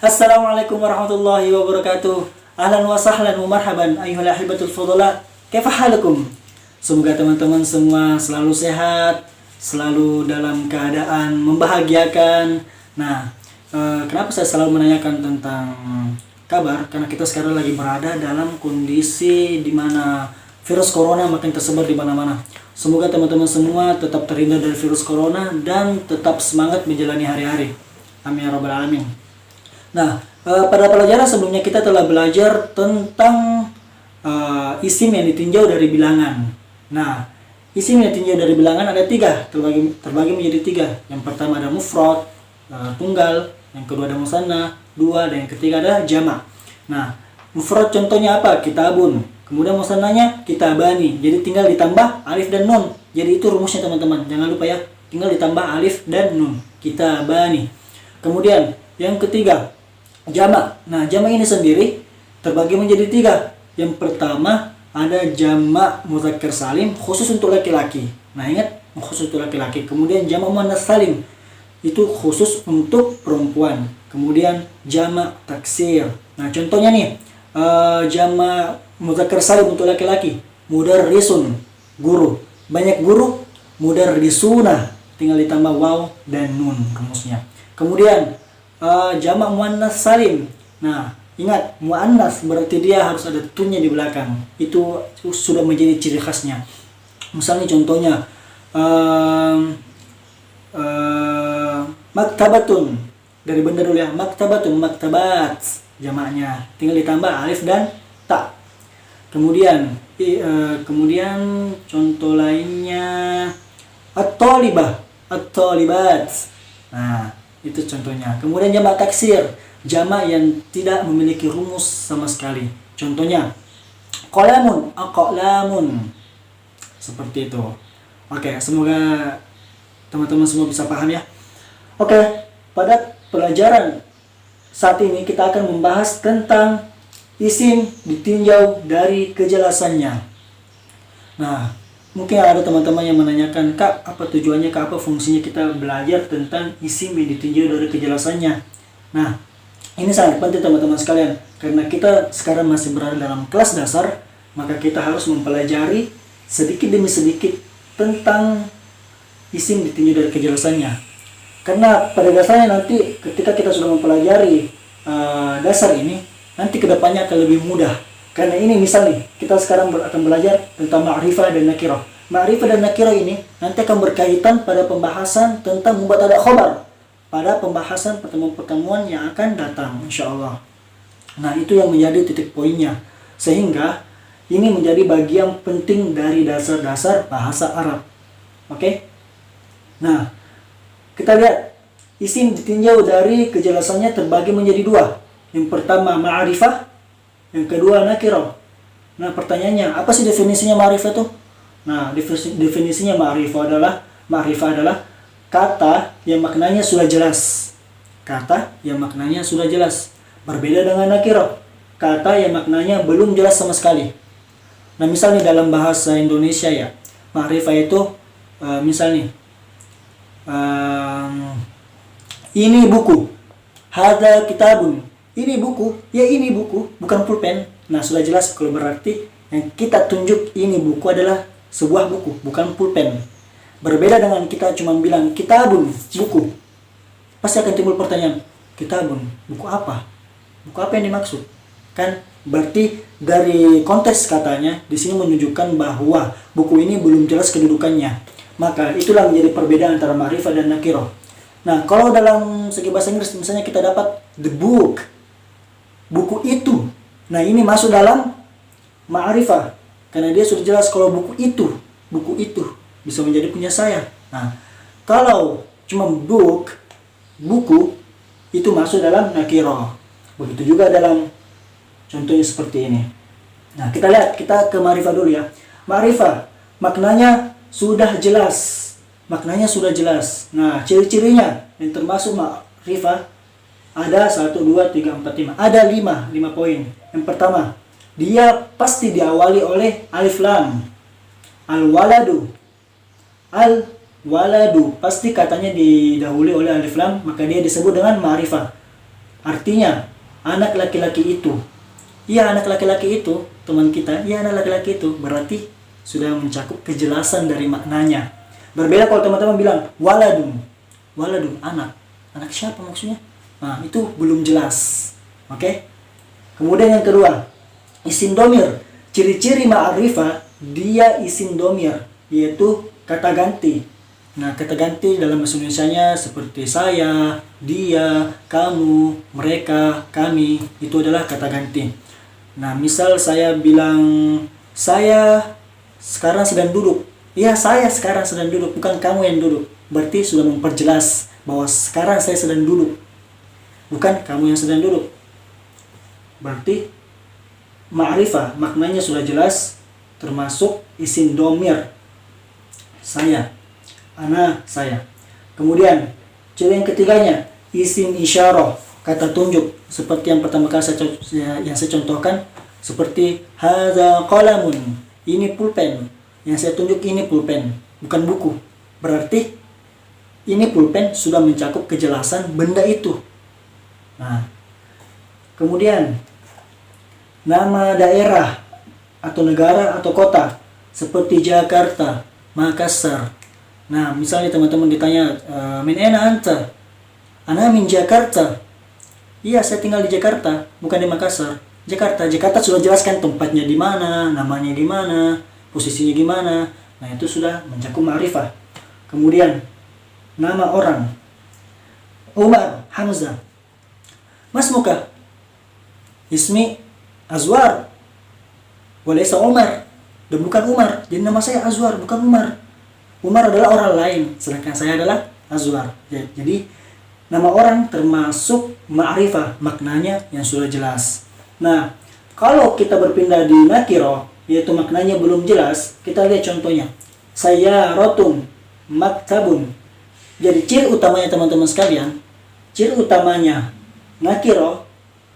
Assalamualaikum warahmatullahi wabarakatuh. Ahlan wa sahlan wa marhaban ayyuhal ahibatul fudala. Kaifa halukum? Semoga teman-teman semua selalu sehat, selalu dalam keadaan membahagiakan. Nah, kenapa saya selalu menanyakan tentang kabar? Karena kita sekarang lagi berada dalam kondisi di mana virus corona makin tersebar di mana-mana. Semoga teman-teman semua tetap terhindar dari virus corona dan tetap semangat menjalani hari-hari. Amin ya rabbal alamin. Nah, pada pelajaran sebelumnya kita telah belajar tentang isim yang ditinjau dari bilangan. Nah, isim yang ditinjau dari bilangan ada tiga, terbagi menjadi tiga. Yang pertama ada mufrad, tunggal. Yang kedua ada musanna, dua. Dan yang ketiga ada jamak. Nah, mufrad contohnya apa? Kitabun. Kemudian musannanya kitabani. Jadi tinggal ditambah alif dan nun. Jadi itu rumusnya teman-teman. Jangan lupa ya, tinggal ditambah alif dan nun. Kitabani. Kemudian yang ketiga jamak. Nah, jamak ini sendiri terbagi menjadi tiga. Yang pertama ada jamak mudzakkar salim khusus untuk laki-laki. Nah, ingat, khusus untuk laki-laki. Kemudian jamak muannats salim itu khusus untuk perempuan. Kemudian jamak taksir. Nah, contohnya nih, jamak mudzakkar salim untuk laki-laki, mudarrisun, guru. Banyak guru, mudarrisuna. Tinggal ditambah waw dan nun rumusnya. Kemudian jamak muannas salim. Nah, ingat, muannas berarti dia harus ada tunnya di belakang. Itu sudah menjadi ciri khasnya. Misalnya contohnya maktabatun. Dari benda dulu ya. Maktabatun, maktabat jamaknya. Tinggal ditambah alif dan ta. Kemudian contoh lainnya at-talibah, at-talibat. Nah, itu contohnya. Kemudian jamak taksir, jamak yang tidak memiliki rumus sama sekali. Contohnya qalamun, aqlamun. Seperti itu. Oke, semoga teman-teman semua bisa paham ya. Oke, pada pelajaran saat ini kita akan membahas tentang isim ditinjau dari kejelasannya. Nah, mungkin ada teman-teman yang menanyakan, Kak, apa tujuannya, Kak, apa fungsinya kita belajar tentang isim yang ditinjau dari kejelasannya. Nah, ini sangat penting teman-teman sekalian. Karena kita sekarang masih berada dalam kelas dasar, maka kita harus mempelajari sedikit demi sedikit tentang isim ditinjau dari kejelasannya. Karena pada dasarnya nanti ketika kita sudah mempelajari dasar ini, nanti kedepannya akan lebih mudah. Karena ini misal nih, kita sekarang akan belajar tentang ma'rifah dan nakirah. Ma'rifah dan nakirah ini nanti akan berkaitan pada pembahasan tentang mubtada khobar. Pada pembahasan pertemuan-pertemuan yang akan datang, insya Allah. Nah, itu yang menjadi titik poinnya. Sehingga ini menjadi bagian penting dari dasar-dasar bahasa Arab. Oke? Nah, kita lihat. Isim ditinjau dari kejelasannya terbagi menjadi dua. Yang pertama ma'rifah, yang kedua nakirah. Nah, pertanyaannya, apa sih definisinya ma'rifah itu? Nah, definisinya ma'rifah adalah kata yang maknanya sudah jelas. Kata yang maknanya sudah jelas. Berbeda dengan nakirah, kata yang maknanya belum jelas sama sekali. Nah, misalnya dalam bahasa Indonesia ya, ma'rifah itu misalnya ini buku, hadza kitabun. Ini buku, ya ini buku, bukan pulpen. Nah, sudah jelas kalau berarti yang kita tunjuk ini buku adalah sebuah buku, bukan pulpen. Berbeda dengan kita cuma bilang kitabun, buku. Pasti akan timbul pertanyaan, kitabun, buku apa? Buku apa yang dimaksud? Kan berarti dari konteks katanya di sini menunjukkan bahwa buku ini belum jelas kedudukannya. Maka itulah menjadi perbedaan antara ma'rifah dan nakirah. Nah, kalau dalam segi bahasa Inggris misalnya kita dapat the book, buku itu. Nah, ini masuk dalam ma'rifah. Karena dia sudah jelas kalau buku itu bisa menjadi punya saya. Nah, kalau cuma book, buku, itu masuk dalam nakirah. Begitu juga dalam contohnya seperti ini. Nah, kita lihat, kita ke ma'rifah dulu ya. Ma'rifah, maknanya sudah jelas. Maknanya sudah jelas. Nah, ciri-cirinya yang termasuk ma'rifah ada 1, 2, 3, 4, 5. Ada 5 poin. Yang pertama, dia pasti diawali oleh alif lam. Al-waladu. Al-waladu. Pasti katanya didahului oleh alif lam, maka dia disebut dengan ma'rifah. Artinya, anak laki-laki itu, iya anak laki-laki itu, teman kita, iya anak laki-laki itu, berarti sudah mencakup kejelasan dari maknanya. Berbeda kalau teman-teman bilang, waladun, anak. Anak siapa maksudnya? Nah, itu belum jelas. Oke? Kemudian yang kedua, isim domir. Ciri-ciri ma'rifah, dia isim domir, yaitu kata ganti. Nah, kata ganti dalam bahasa Indonesianya seperti saya, dia, kamu, mereka, kami, itu adalah kata ganti. Nah, misal saya bilang, saya sekarang sedang duduk. Ya, saya sekarang sedang duduk, bukan kamu yang duduk. Berarti sudah memperjelas bahwa sekarang saya sedang duduk, bukan kamu yang sedang duduk. Berarti ma'rifah, maknanya sudah jelas, termasuk isim domir. Saya, ana, saya. Kemudian, ciri yang ketiganya, isim isyarah, kata tunjuk. Seperti yang pertama kali saya contohkan, seperti hadza qalamun, ini pulpen. Yang saya tunjuk ini pulpen, bukan buku. Berarti ini pulpen sudah mencakup kejelasan benda itu. Nah, kemudian nama daerah atau negara atau kota seperti Jakarta, Makassar. Nah, misalnya teman-teman ditanya, min aina anta? Ana min Jakarta. Iya, saya tinggal di Jakarta, bukan di Makassar. Jakarta sudah jelaskan tempatnya di mana, namanya di mana, posisinya gimana. Nah, itu sudah mencakup ma'rifah. Kemudian nama orang, Umar, Hamzah. Mas muka, ismi Azwar, walaysa Umar, dan bukan Umar. Jadi nama saya Azwar, bukan Umar. Umar adalah orang lain, sedangkan saya adalah Azwar. Jadi nama orang termasuk ma'rifah, maknanya yang sudah jelas. Nah, kalau kita berpindah di nakiro, yaitu maknanya belum jelas, kita lihat contohnya. Sayyaratun, maktabun. Jadi ciri utamanya teman-teman sekalian, ciri utamanya nakiro,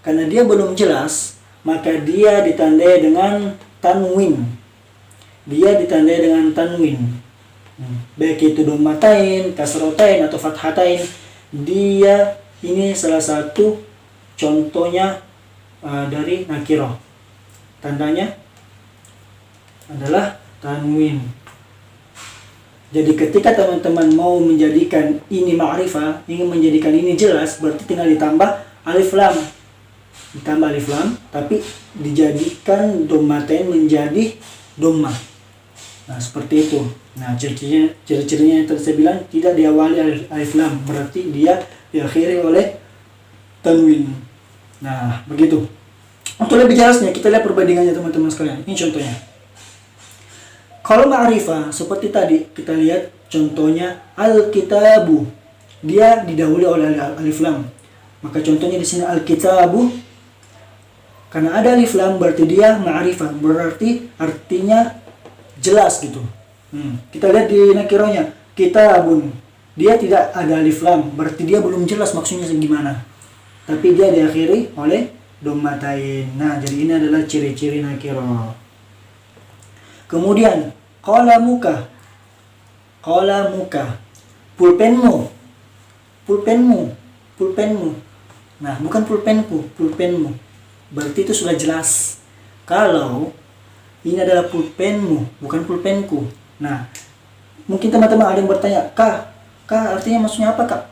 karena dia belum jelas, maka dia ditandai dengan tanwin. Dia ditandai dengan tanwin. Baik itu dhammatain, kasratain, atau fathatain. Dia ini salah satu contohnya dari nakiro. Tandanya adalah tanwin. Jadi ketika teman-teman mau menjadikan ini ma'rifah, ingin menjadikan ini jelas, berarti tinggal ditambah alif lam. Ditambah alif lam, tapi dijadikan dhammatain menjadi dhammah. Nah, seperti itu. Nah, ciri-cirinya yang tadi saya bilang, tidak diawali alif lam, berarti dia diakhiri oleh tanwin. Nah, begitu. Untuk lebih jelasnya, kita lihat perbandingannya teman-teman sekalian. Ini contohnya. Kalau ma'rifah, seperti tadi, kita lihat contohnya al-kitabu. Dia didahului oleh alif lam. Maka contohnya di sini al-kitabu. Karena ada alif lam, berarti dia ma'rifah. Berarti artinya jelas gitu. Kita lihat di nakironya, kitabun. Dia tidak ada alif lam, berarti dia belum jelas maksudnya gimana. Tapi dia diakhiri oleh dhammatain. Nah, jadi ini adalah ciri-ciri nakiro. Kemudian qalamuka, pulpenmu. Nah, bukan pulpenku, pulpenmu. Berarti itu sudah jelas. Kalau ini adalah pulpenmu, bukan pulpenku. Nah, mungkin teman-teman ada yang bertanya, Kak artinya maksudnya apa, Kak?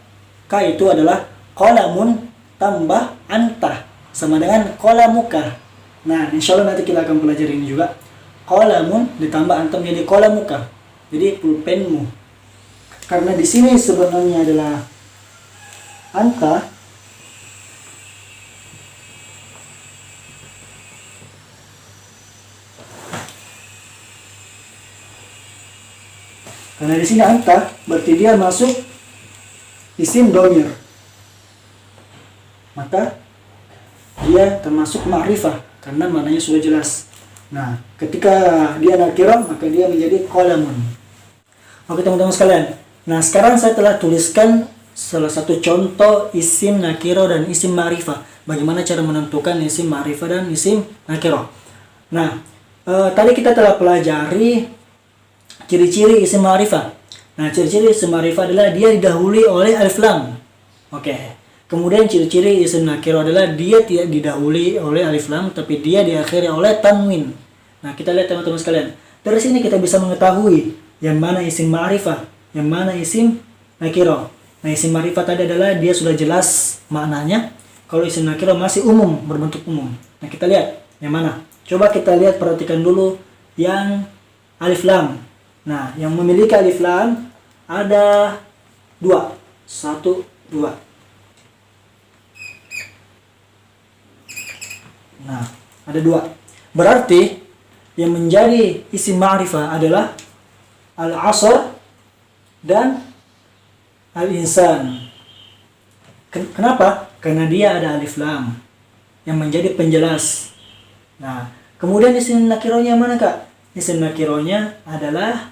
Kak itu adalah qalamun tambah anta, sama dengan qalamuka. Nah, insya Allah nanti kita akan pelajari ini juga. Qalamun ditambah anta menjadi qalamuka. Jadi pulpenmu. Karena di sini sebenarnya adalah anta, karena di sini anta berarti dia masuk isim domir, maka dia termasuk ma'rifah karena maknanya sudah jelas. Nah, ketika dia nakirah, maka dia menjadi qalamun. Oke teman-teman sekalian. Nah, sekarang saya telah tuliskan salah satu contoh isim nakirah dan isim ma'rifah. Bagaimana cara menentukan isim ma'rifah dan isim nakirah. Nah, tadi kita telah pelajari ciri-ciri isim ma'rifah. Nah, ciri-ciri isim ma'rifah adalah dia didahului oleh alif lam. Oke. Kemudian ciri-ciri isim nakiro adalah dia tidak didahului oleh alif lam, tapi dia diakhiri oleh tanwin. Nah, kita lihat teman-teman sekalian. Dari sini kita bisa mengetahui yang mana isim ma'rifah, yang mana isim nakiro. Nah, isim ma'rifah tadi adalah dia sudah jelas maknanya. Kalau isim nakiro masih umum, berbentuk umum. Nah, kita lihat yang mana. Coba kita lihat, perhatikan dulu yang alif lam. Nah, yang memiliki alif lam ada 2. 1, 2. Nah, ada 2. Berarti yang menjadi isim ma'rifah adalah al-'asr dan al-insan. Kenapa? Karena dia ada alif lam yang menjadi penjelas. Nah, kemudian isim nakironya mana, Kak? Isim nakironya adalah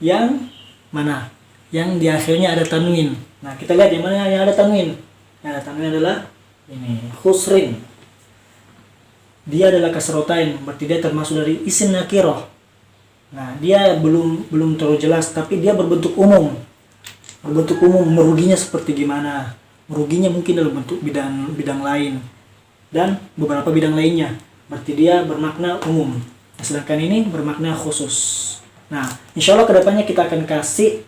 yang mana? Yang di akhirnya ada tanwin. Nah, kita lihat yang mana yang ada tanwin. Yang ada tanwin adalah ini, khusrin. Dia adalah kasrotain, berarti dia termasuk dari isim nakiroh. Nah, dia belum terlalu jelas, tapi dia berbentuk umum. Berbentuk umum, meruginya seperti gimana? Meruginya mungkin dalam bentuk bidang lain dan beberapa bidang lainnya. Berarti dia bermakna umum. Sedangkan ini bermakna khusus. Nah, insya Allah kedepannya kita akan kasih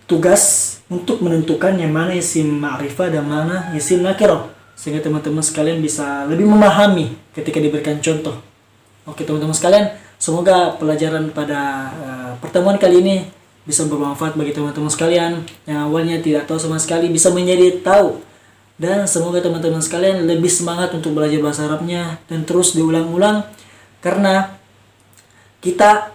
tugas untuk menentukan yang mana isim ma'rifah dan mana isim nakiroh, sehingga teman-teman sekalian bisa lebih memahami ketika diberikan contoh. Oke teman-teman sekalian, semoga pelajaran pada pertemuan kali ini bisa bermanfaat bagi teman-teman sekalian yang awalnya tidak tahu sama sekali bisa menjadi tahu. Dan semoga teman-teman sekalian lebih semangat untuk belajar bahasa Arabnya dan terus diulang-ulang, karena kita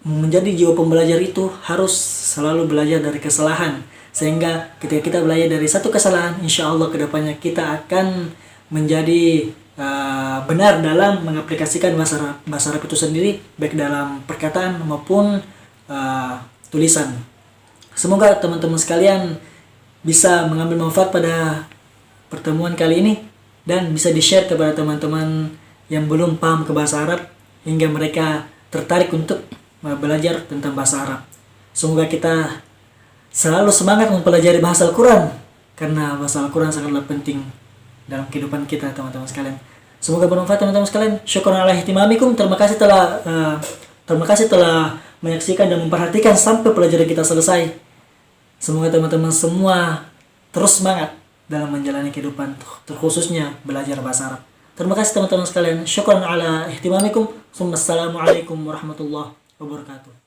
menjadi jiwa pembelajar itu harus selalu belajar dari kesalahan. Sehingga ketika kita belajar dari satu kesalahan, insya Allah kedepannya kita akan menjadi benar dalam mengaplikasikan bahasa Arab itu sendiri, baik dalam perkataan maupun tulisan. Semoga teman-teman sekalian bisa mengambil manfaat pada pertemuan kali ini dan bisa di-share kepada teman-teman yang belum paham ke bahasa Arab, hingga mereka tertarik untuk belajar tentang bahasa Arab. Semoga kita selalu semangat mempelajari bahasa Al-Quran, karena bahasa Al-Quran sangatlah penting dalam kehidupan kita teman-teman sekalian. Semoga bermanfaat teman-teman sekalian. Syukran ala ihtimamikum. Terima kasih telah menyaksikan dan memperhatikan sampai pelajaran kita selesai. Semoga teman-teman semua terus semangat dalam menjalani kehidupan, terkhususnya belajar bahasa Arab. Terima kasih teman-teman sekalian. Syukran ala ihtimamikum. Assalamualaikum warahmatullahi wabarakatuh.